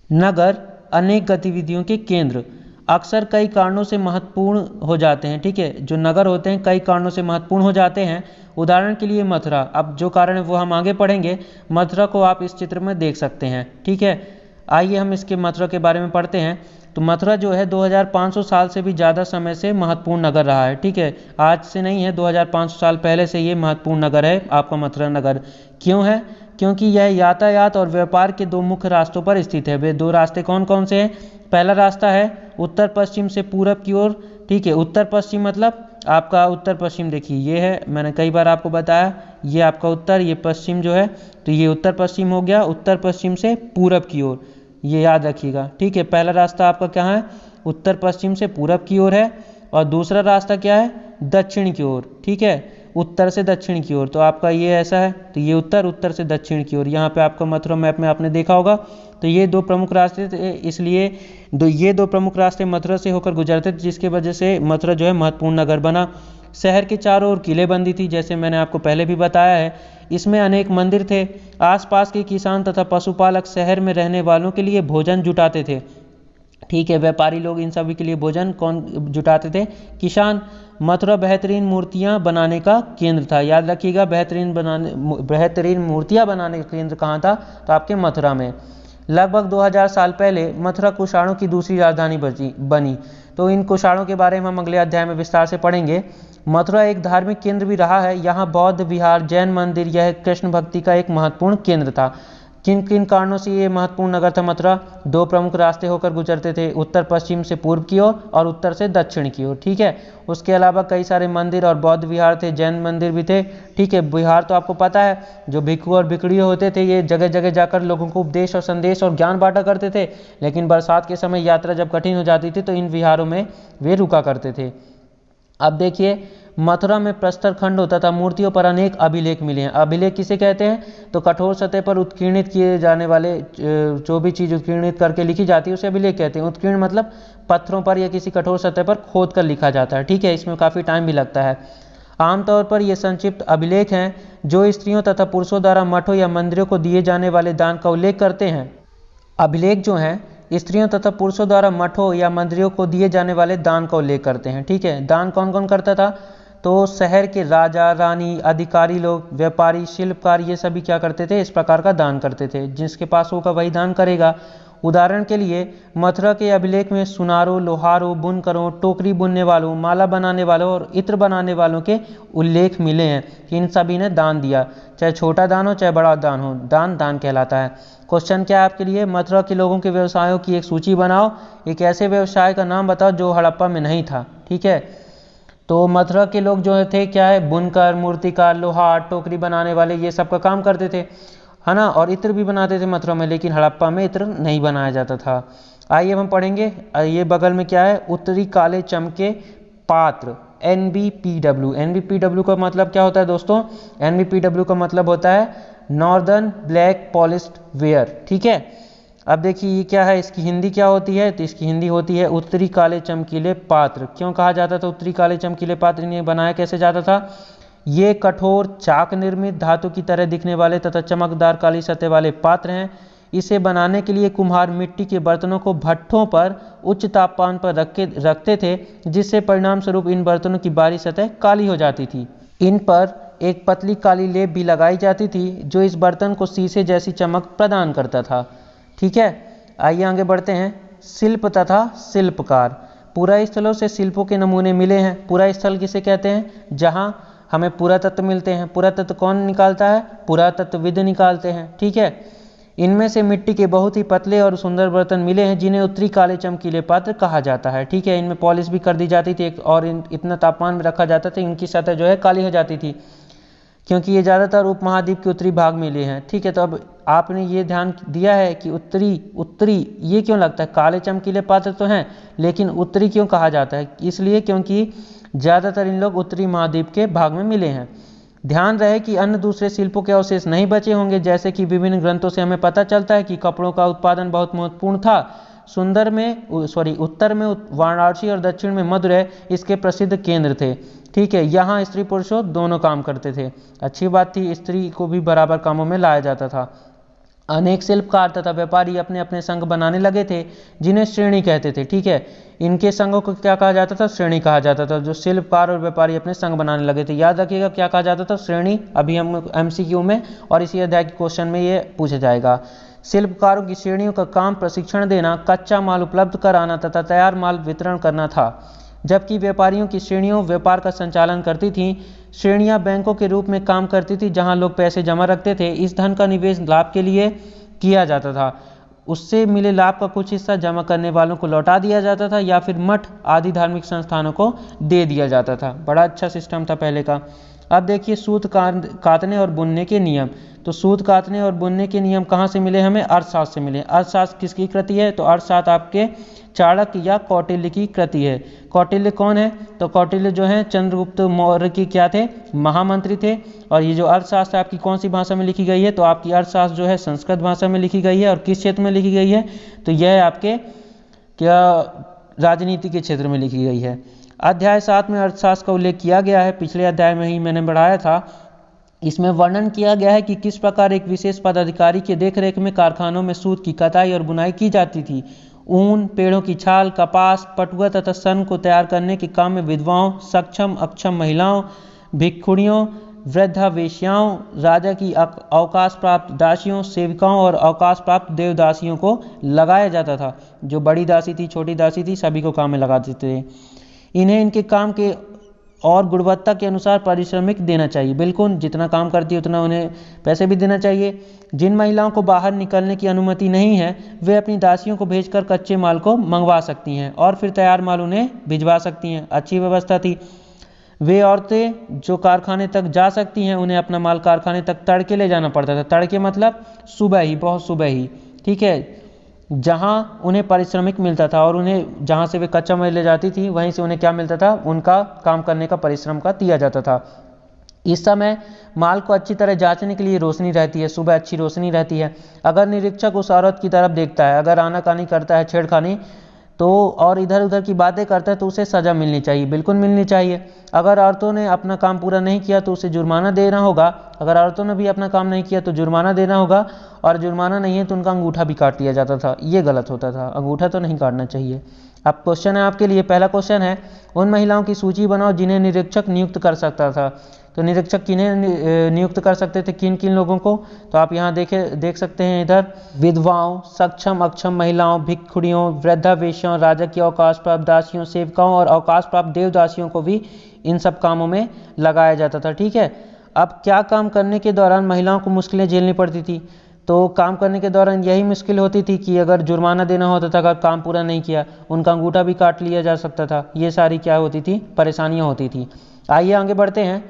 [SPEAKER 1] नगर अनेक गतिविधियों के केंद्र अक्सर कई कारणों से महत्वपूर्ण हो जाते हैं। ठीक है। जो नगर होते हैं कई कारणों से महत्वपूर्ण हो जाते हैं। उदाहरण के लिए मथुरा, अब जो कारण है वो हम आगे पढ़ेंगे। मथुरा को आप इस चित्र में देख सकते हैं। ठीक है। आइए हम इसके मथुरा के बारे में पढ़ते हैं। तो मथुरा जो है 2500 साल से भी ज़्यादा समय से महत्वपूर्ण नगर रहा है। ठीक है। आज से नहीं है, 2500 साल पहले से ये महत्वपूर्ण नगर है आपका मथुरा नगर। क्यों है, क्योंकि यह यातायात और व्यापार के दो मुख्य रास्तों पर स्थित है। वे दो रास्ते कौन कौन से हैं, पहला रास्ता है उत्तर पश्चिम से पूरब की ओर। ठीक है। उत्तर पश्चिम मतलब आपका उत्तर पश्चिम देखिए ये है, मैंने कई बार आपको बताया, ये आपका उत्तर, ये पश्चिम जो है, तो ये उत्तर पश्चिम हो गया। उत्तर पश्चिम से पूरब की ओर, ये याद रखिएगा। ठीक है। पहला रास्ता आपका क्या है, उत्तर पश्चिम से पूरब की ओर है। और दूसरा रास्ता क्या है, दक्षिण की ओर। ठीक है। उत्तर से दक्षिण की ओर, तो आपका ये ऐसा है, तो ये उत्तर से दक्षिण की ओर। यहाँ पे आपका मथुरा मैप में आपने देखा होगा। तो ये दो प्रमुख रास्ते थे, इसलिए ये दो प्रमुख रास्ते मथुरा से होकर गुजरते थे, जिसके वजह से मथुरा जो है महत्वपूर्ण नगर बना। शहर के चारों ओर किलेबंदी थी, जैसे मैंने आपको पहले भी बताया है। इसमें अनेक मंदिर थे। आसपास के किसान तथा पशुपालक शहर में रहने वालों के लिए भोजन जुटाते थे। ठीक है। व्यापारी लोग इन सभी के लिए भोजन कौन जुटाते थे, किसान। मथुरा बेहतरीन मूर्तियां बनाने का केंद्र था। याद रखिएगा, बेहतरीन मूर्तियां बनाने का केंद्र कहाँ था, तो आपके मथुरा में। लगभग 2000 साल पहले मथुरा कुषाणों की दूसरी राजधानी बनी। तो इन कुषाणों के बारे में हम अगले अध्याय में विस्तार से पढ़ेंगे। मथुरा एक धार्मिक केंद्र भी रहा है। यहाँ बौद्ध विहार, जैन मंदिर, यह कृष्ण भक्ति का एक महत्वपूर्ण केंद्र था। किन किन कारणों से ये महत्वपूर्ण नगर था मथुरा, दो प्रमुख रास्ते होकर गुजरते थे, उत्तर पश्चिम से पूर्व की ओर और उत्तर से दक्षिण की ओर। ठीक है। उसके अलावा कई सारे मंदिर और बौद्ध विहार थे, जैन मंदिर भी थे। ठीक है। विहार तो आपको पता है, जो भिक्षु और भिक्षुणी होते थे, ये जगह जगह जाकर लोगों को उपदेश और संदेश और ज्ञान बांटा करते थे। लेकिन बरसात के समय यात्रा जब कठिन हो जाती थी तो इन विहारों में वे रुका करते थे। अब देखिए मथुरा में प्रस्तर खंड होता था। मूर्तियों पर अनेक अभिलेख मिले हैं। अभिलेख किसे कहते हैं, तो कठोर सतह पर उत्कीर्णित किए जाने वाले जो भी चीज़ उत्कीर्णित करके लिखी जाती है उसे अभिलेख कहते हैं। उत्कीर्ण मतलब पत्थरों पर या किसी कठोर सतह पर खोद कर लिखा जाता है। ठीक है। इसमें काफ़ी टाइम भी लगता है। आमतौर पर ये संक्षिप्त अभिलेख हैं जो स्त्रियों तथा पुरुषों द्वारा मठों या मंदिरों को दिए जाने वाले दान का उल्लेख करते हैं। अभिलेख जो हैं स्त्रियों तथा पुरुषों द्वारा मठों या मंदिरों को दिए जाने वाले दान का उल्लेख करते हैं। ठीक है। दान कौन कौन करता था, तो शहर के राजा, रानी, अधिकारी लोग, व्यापारी, शिल्पकार, ये सभी क्या करते थे, इस प्रकार का दान करते थे। जिसके पास होगा वही दान करेगा। उदाहरण के लिए मथुरा के अभिलेख में सुनारों, लोहारों, बुनकरों, टोकरी बुनने वालों, माला बनाने वालों और इत्र बनाने वालों के उल्लेख मिले हैं कि इन सभी ने दान दिया। चाहे छोटा दान हो चाहे बड़ा दान हो, दान दान कहलाता है। क्वेश्चन क्या है आपके लिए, मथुरा के लोगों के व्यवसायों की एक सूची बनाओ। एक ऐसे व्यवसाय का नाम बताओ जो हड़प्पा में नहीं था। ठीक है। तो मथुरा के लोग जो थे क्या है, बुनकर, मूर्तिकार, लोहार, टोकरी बनाने वाले, ये सब का काम करते थे, है ना। और इत्र भी बनाते थे मथुरा में, लेकिन हड़प्पा में इत्र नहीं बनाया जाता था। आइए हम पढ़ेंगे। ये बगल में क्या है, उत्तरी काले चमके पात्र, NBPW। NBPW का मतलब क्या होता है दोस्तों, NBPW का मतलब होता है नॉर्दर्न ब्लैक पॉलिश्ड वेयर। ठीक है। अब देखिए ये क्या है, इसकी हिंदी क्या होती है, तो इसकी हिंदी होती है उत्तरी काले चमकीले पात्र। क्यों कहा जाता था उत्तरी काले चमकीले पात्र, इन्हें बनाया कैसे जाता था, ये कठोर चाक निर्मित धातु की तरह दिखने वाले तथा चमकदार काली सतह वाले पात्र हैं। इसे बनाने के लिए कुम्हार मिट्टी के बर्तनों को भट्ठों पर उच्च तापमान पर रखते थे, जिससे परिणाम स्वरूप इन बर्तनों की बाहरी सतह काली हो जाती थी। इन पर एक पतली काली लेप भी लगाई जाती थी जो इस बर्तन को शीशे जैसी चमक प्रदान करता था। ठीक है, आइए आगे बढ़ते हैं। शिल्प तथा शिल्पकार। पुरास्थलों से शिल्पों के नमूने मिले हैं। पुरास्थल किसे कहते हैं? जहां हमें पुरातत्व मिलते हैं। पुरातत्व कौन निकालता है? पुरातत्वविद निकालते हैं। ठीक है, इनमें से मिट्टी के बहुत ही पतले और सुंदर बर्तन मिले हैं जिन्हें उत्तरी काले चमकीले पात्र कहा जाता है। ठीक है, इनमें पॉलिश भी कर दी जाती थी और इतना तापमान में रखा जाता था, इनकी सतह जो है काली हो जाती थी, क्योंकि ये ज़्यादातर उपमहाद्वीप के उत्तरी भाग में मिले हैं। ठीक है, तो अब आपने ये ध्यान दिया है कि उत्तरी ये क्यों लगता है? काले चमकीले पात्र तो हैं, लेकिन उत्तरी क्यों कहा जाता है? इसलिए क्योंकि ज़्यादातर इन लोग उत्तरी महाद्वीप के भाग में मिले हैं। ध्यान रहे कि अन्य दूसरे शिल्पों के अवशेष नहीं बचे होंगे, जैसे कि विभिन्न ग्रंथों से हमें पता चलता है कि कपड़ों का उत्पादन बहुत महत्वपूर्ण था। उत्तर में वाराणसी और दक्षिण में मदुरै इसके प्रसिद्ध केंद्र थे। ठीक है, यहाँ स्त्री पुरुषों दोनों काम करते थे। अच्छी बात थी, स्त्री को भी बराबर कामों में लाया जाता था। अनेक शिल्पकार तथा व्यापारी अपने अपने संघ बनाने लगे थे जिन्हें श्रेणी कहते थे। ठीक है, इनके संघों को क्या कहा जाता था? श्रेणी कहा जाता था। जो शिल्पकार और व्यापारी अपने संघ बनाने लगे थे, याद रखिएगा क्या कहा जाता था? श्रेणी। अभी हम MCQ में और इसी अध्याय के क्वेश्चन में ये पूछा जाएगा। शिल्पकारों की श्रेणियों का काम प्रशिक्षण देना, कच्चा माल उपलब्ध कराना तथा तैयार माल वितरण करना था, जबकि व्यापारियों की श्रेणियों व्यापार का संचालन करती थीं। श्रेणियां बैंकों के रूप में काम करती थी जहां लोग पैसे जमा रखते थे। इस धन का निवेश लाभ के लिए किया जाता था। उससे मिले लाभ का कुछ हिस्सा जमा करने वालों को लौटा दिया जाता था या फिर मठ आदि धार्मिक संस्थानों को दे दिया जाता था। बड़ा अच्छा सिस्टम था पहले का। अब देखिए सूत कातने और बुनने के नियम। तो सूत कातने और बुनने के नियम कहाँ से मिले? हमें अर्थशास्त्र से मिले। अर्थशास्त्र किसकी कृति है? तो अर्थशास्त्र आपके चाणक्य या कौटिल्य की कृति है। कौटिल्य कौन है? तो कौटिल्य जो है चंद्रगुप्त मौर्य की क्या थे? महामंत्री थे। और ये जो अर्थशास्त्र आपकी कौन सी भाषा में लिखी गई है? तो आपकी अर्थशास्त्र जो है संस्कृत भाषा में लिखी गई है। और किस क्षेत्र में लिखी गई है? तो यह आपके क्या राजनीति के क्षेत्र में लिखी गई है। अध्याय 7 में अर्थशास्त्र का उल्लेख किया गया है। पिछले अध्याय में ही मैंने बढ़ाया था। इसमें वर्णन किया गया है कि किस प्रकार एक विशेष पदाधिकारी के देखरेख में कारखानों में सूत की कताई और बुनाई की जाती थी। ऊन, पेड़ों की छाल, कपास, पटुआ तथा सन को तैयार करने के काम में विधवाओं, सक्षम अक्षम महिलाओं, भिक्षुणियों, वृद्धा वेश्याओं, राजा की अवकाश प्राप्त दासियों, सेविकाओं और अवकाश प्राप्त देवदासियों को लगाया जाता था। जो बड़ी दासी थी, छोटी दासी थी, सभी को काम में लगा देते थे। इन्हें इनके काम के और गुणवत्ता के अनुसार पारिश्रमिक देना चाहिए। बिल्कुल, जितना काम करती है उतना उन्हें पैसे भी देना चाहिए। जिन महिलाओं को बाहर निकलने की अनुमति नहीं है, वे अपनी दासियों को भेजकर कच्चे माल को मंगवा सकती हैं और फिर तैयार माल उन्हें भिजवा सकती हैं। अच्छी व्यवस्था थी। वे औरतें जो कारखाने तक जा सकती हैं, उन्हें अपना माल कारखाने तक तड़के ले जाना पड़ता था। तड़के मतलब सुबह ही, बहुत सुबह ही। ठीक है, जहां उन्हें पारिश्रमिक मिलता था और उन्हें जहां से वे कच्चा माल ले जाती थी वहीं से उन्हें क्या मिलता था? उनका काम करने का परिश्रम का दिया जाता था। इस समय माल को अच्छी तरह जांचने के लिए रोशनी रहती है। सुबह अच्छी रोशनी रहती है। अगर निरीक्षक उस औरत की तरफ देखता है, अगर आनाकानी करता है, छेड़खानी तो और इधर उधर की बातें करता है, तो उसे सजा मिलनी चाहिए। बिल्कुल मिलनी चाहिए। अगर औरतों ने अपना काम पूरा नहीं किया तो उसे जुर्माना देना होगा। अगर औरतों ने भी अपना काम नहीं किया तो जुर्माना देना होगा, और जुर्माना नहीं है तो उनका अंगूठा भी काट लिया जाता था। ये गलत होता था, अंगूठा तो नहीं काटना चाहिए। अब क्वेश्चन है आपके लिए, पहला क्वेश्चन है, उन महिलाओं की सूची बनाओ जिन्हें निरीक्षक नियुक्त कर सकता था। तो निरीक्षक किन्हें नियुक्त कर सकते थे? किन किन लोगों को? तो आप यहाँ देख सकते हैं इधर, विधवाओं, सक्षम अक्षम महिलाओं, भिक्षुणियों, वृद्धा वेश्याओं, राजा की अवकाश प्राप्त दासियों, सेविकाओं और अवकाश प्राप्त देवदासियों को भी इन सब कामों में लगाया जाता था। ठीक है, अब क्या काम करने के दौरान महिलाओं को मुश्किलें झेलनी पड़ती थी? तो काम करने के दौरान यही मुश्किल होती थी कि अगर जुर्माना देना होता था, अगर काम पूरा नहीं किया, उनका अंगूठा भी काट लिया जा सकता था। ये सारी क्या होती थी? परेशानियां होती थी। आइए आगे बढ़ते हैं।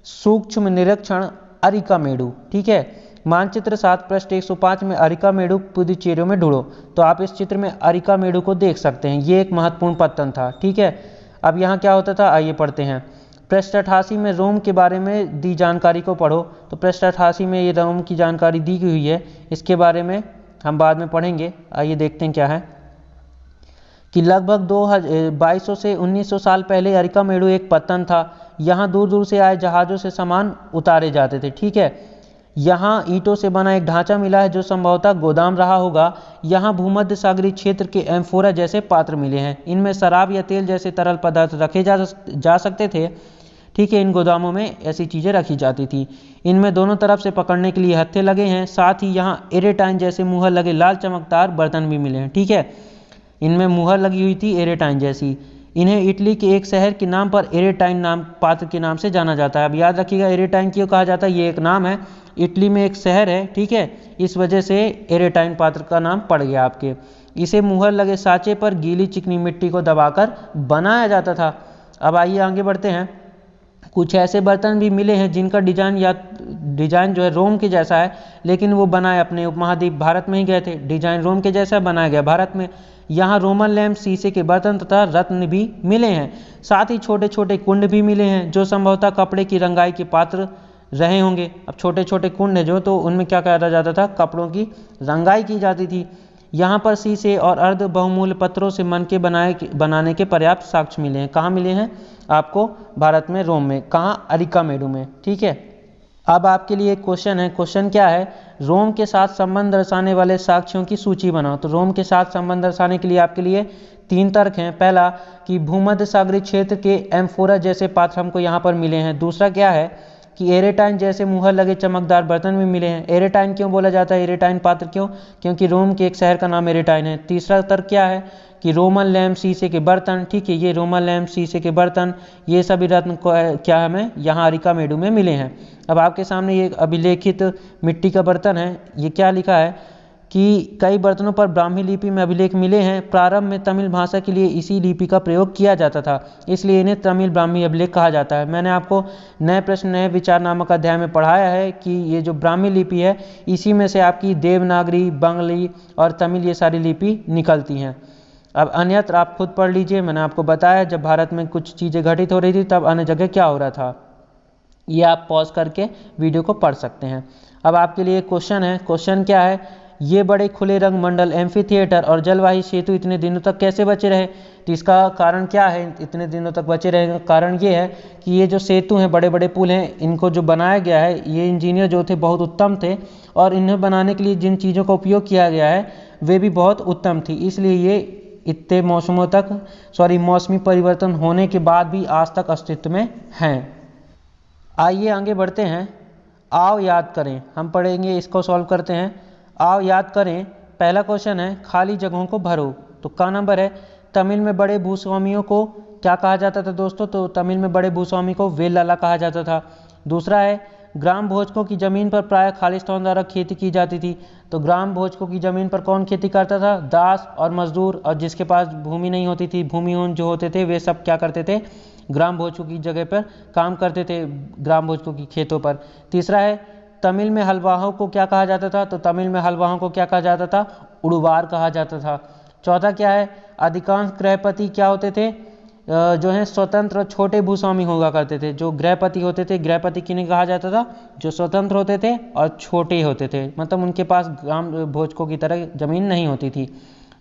[SPEAKER 1] सूक्ष्म निरीक्षण अरिकामेडु। ठीक है, मानचित्र 7 पृष्ठ 105 में अरिकामेडु पुदुचेरी में ढूंढो। तो आप इस चित्र में अरिकामेडु को देख सकते हैं। ये एक महत्वपूर्ण पत्तन था। ठीक है, अब यहाँ क्या होता था, आइए पढ़ते हैं। पृष्ठ 88 में रोम के बारे में दी जानकारी को पढ़ो। तो पृष्ठ 88 में ये रोम की जानकारी दी हुई है, इसके बारे में हम बाद में पढ़ेंगे। आइए देखते हैं क्या है कि लगभग 2200 से 1900 साल पहले अरिकामेडु एक पत्तन था। यहाँ दूर दूर से आए जहाज़ों से सामान उतारे जाते थे। ठीक है, यहाँ ईंटों से बना एक ढांचा मिला है जो संभवतः गोदाम रहा होगा। यहाँ भूमध्य सागरीय क्षेत्र के एम्फोरा जैसे पात्र मिले हैं। इनमें शराब या तेल जैसे तरल पदार्थ रखे जा सकते थे। ठीक है, इन गोदामों में ऐसी चीज़ें रखी जाती थी। इनमें दोनों तरफ से पकड़ने के लिए हत्थे लगे हैं। साथ ही यहाँ एरेटाइन जैसे मुहर लगे लाल चमकदार बर्तन भी मिले हैं। ठीक है, इनमें मुहर लगी हुई थी एरेटाइन जैसी। इन्हें इटली के एक शहर के नाम पर एरेटाइन नाम पात्र के नाम से जाना जाता है। अब याद रखिएगा एरेटाइन क्यों कहा जाता है, ये एक नाम है, इटली में एक शहर है। ठीक है, इस वजह से एरेटाइन पात्र का नाम पड़ गया आपके। इसे मुहर लगे साँचे पर गीली चिकनी मिट्टी को दबाकर बनाया जाता था। अब आइए आगे बढ़ते हैं। कुछ ऐसे बर्तन भी मिले हैं जिनका डिजाइन जो है रोम के जैसा है, लेकिन वो बनाए अपने उपमहाद्वीप भारत में ही गए थे। डिजाइन रोम के जैसा बनाया गया भारत में। यहाँ रोमन लैम्प, शीशे के बर्तन तथा रत्न भी मिले हैं। साथ ही छोटे छोटे कुंड भी मिले हैं जो संभवतः कपड़े की रंगाई के पात्र रहे होंगे। अब छोटे छोटे कुंड है जो, तो उनमें क्या करा जाता था, कपड़ों की रंगाई की जाती थी। यहाँ पर शीशे और अर्ध बहुमूल्य पत्थरों से मनके बनाने के पर्याप्त साक्ष्य मिले हैं। कहाँ मिले हैं आपको, भारत में, रोम में। कहाँ, अरिकामेडू में। ठीक है, अब आपके लिए एक क्वेश्चन है। क्वेश्चन क्या है, रोम के साथ संबंध दर्शाने वाले साक्ष्यों की सूची बनाओ। तो रोम के साथ संबंध दर्शाने के लिए आपके लिए 3 तर्क हैं। पहला कि भूमध्य सागरीय क्षेत्र के एम्फोरा जैसे पात्र हमको यहाँ पर मिले हैं। दूसरा क्या है कि एरेटाइन जैसे मुहर लगे चमकदार बर्तन भी मिले हैं। एरेटाइन क्यों बोला जाता है, एरेटाइन पात्र क्यों, क्योंकि रोम के एक शहर का नाम एरेटाइन है। तीसरा तर्क क्या है कि रोमन लैम्प, शीशे के बर्तन। ठीक है, ये रोमन लैम्प, शीशे के बर्तन, ये सभी रत्न क्या हमें यहाँ अरिकामेडू में मिले हैं। अब आपके सामने ये अभिलेखित मिट्टी का बर्तन है। ये क्या लिखा है कि कई बर्तनों पर ब्राह्मी लिपि में अभिलेख मिले हैं। प्रारंभ में तमिल भाषा के लिए इसी लिपि का प्रयोग किया जाता था, इसलिए इन्हें तमिल ब्राह्मी अभिलेख कहा जाता है। मैंने आपको नए प्रश्न नए विचार नामक अध्याय में पढ़ाया है कि ये जो ब्राह्मी लिपि है, इसी में से आपकी देवनागरी, बंगाली और तमिल ये सारी लिपि निकलती हैं। अब अन्यत्र आप खुद पढ़ लीजिए। मैंने आपको बताया जब भारत में कुछ चीज़ें घटित हो रही थी तब अन्य जगह क्या हो रहा था, ये आप पॉज करके वीडियो को पढ़ सकते हैं। अब आपके लिए क्वेश्चन है। क्वेश्चन क्या है, ये बड़े खुले रंग मंडल, एम्फी थिएटर और जलवाही सेतु इतने दिनों तक कैसे बचे रहे। तो इसका कारण क्या है, इतने दिनों तक बचे रहे, कारण ये है कि ये जो सेतु हैं, बड़े बड़े पुल हैं, इनको जो बनाया गया है, ये इंजीनियर जो थे बहुत उत्तम थे और इन्हें बनाने के लिए जिन चीज़ों का उपयोग किया गया है वे भी बहुत उत्तम थी, इसलिए ये इतने मौसमी परिवर्तन होने के बाद भी आज तक अस्तित्व में हैं। आइए आगे बढ़ते हैं। आओ याद करें, हम पढ़ेंगे, इसको सॉल्व करते हैं। आओ याद करें। पहला क्वेश्चन है खाली जगहों को भरो। तो का नंबर है, तमिल में बड़े भूस्वामियों को क्या कहा जाता था दोस्तों, तो तमिल में बड़े भूस्वामी को वेल्लाला कहा जाता था। दूसरा है ग्राम भोजकों की जमीन पर प्राय खालिस्तान द्वारा खेती की जाती थी। तो ग्राम भोजकों की जमीन पर कौन खेती करता था, दास और मजदूर, और जिसके पास भूमि नहीं होती थी, भूमिहीन जो होते थे, वे सब क्या करते थे, ग्राम भोजकों की जगह पर काम करते थे, ग्राम भोजकों की खेतों पर। तीसरा है तमिल में हलवाहों को क्या कहा जाता था, तो तमिल में हलवाहों को क्या कहा जाता था, उड़ुवार कहा जाता था। चौथा क्या है, अधिकांश गृहपति क्या होते थे, जो हैं स्वतंत्र और छोटे भूस्वामी हुआ करते थे। जो गृहपति होते थे, गृहपति किन्हें कहा जाता था, जो स्वतंत्र होते थे और छोटे होते थे, मतलब उनके पास ग्राम भोजकों की तरह जमीन नहीं होती थी।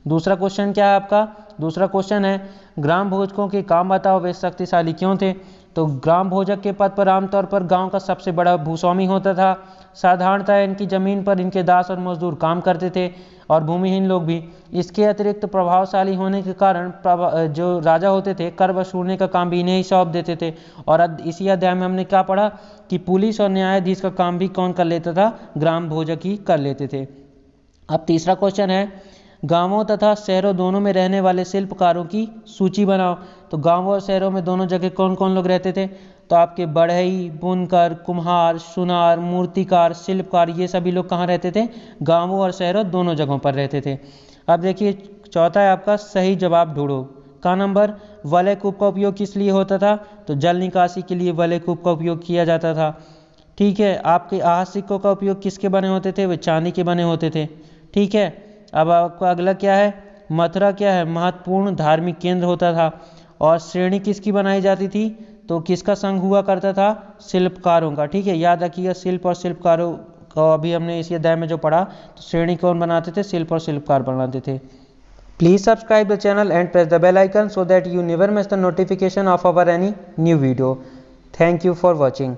[SPEAKER 1] दूसरा क्वेश्चन क्या है आपका, दूसरा क्वेश्चन है ग्राम भोजकों के काम बताओ, वे शक्तिशाली क्यों थे। तो ग्राम भोजक के पद पर आमतौर पर गांव का सबसे बड़ा भूस्वामी होता था। साधारणतः इनकी जमीन पर इनके दास और मजदूर काम करते थे और भूमिहीन लोग भी। इसके अतिरिक्त प्रभावशाली होने के कारण जो राजा होते थे कर वसूलने का काम भी इन्हें ही सौंप देते थे। और इसी अध्याय में हमने क्या पढ़ा कि पुलिस और न्यायाधीश का काम भी कौन कर लेता था, ग्राम भोजक ही कर लेते थे। अब तीसरा क्वेश्चन है गांवों तथा शहरों दोनों में रहने वाले शिल्पकारों की सूची बनाओ। तो गांवों और शहरों में दोनों जगह कौन कौन लोग रहते थे, तो आपके बढ़ई, बुनकर, कुम्हार, सुनार, मूर्तिकार, शिल्पकार, ये सभी लोग कहाँ रहते थे, गांवों और शहरों दोनों जगहों पर रहते थे। अब देखिए चौथा है आपका सही जवाब ढूंढो। का नंबर, वलय कूप का उपयोग किस लिए होता था, तो जल निकासी के लिए वलय कूप का उपयोग किया जाता था। ठीक है, आपके आहत सिक्कों का उपयोग किसके बने होते थे, वे चांदी के बने होते थे। ठीक है, अब आपका अगला क्या है, मथुरा क्या है, महत्वपूर्ण धार्मिक केंद्र होता था। और श्रेणी किसकी बनाई जाती थी, तो किसका संघ हुआ करता था, शिल्पकारों का। ठीक है, याद रखिएगा शिल्प और शिल्पकारों का अभी हमने इसी अध्याय में जो पढ़ा, तो श्रेणी कौन बनाते थे, शिल्प और शिल्पकार बनाते थे। Please subscribe the channel and press the bell icon so that you never miss the notification of our any new video. Thank you for watching.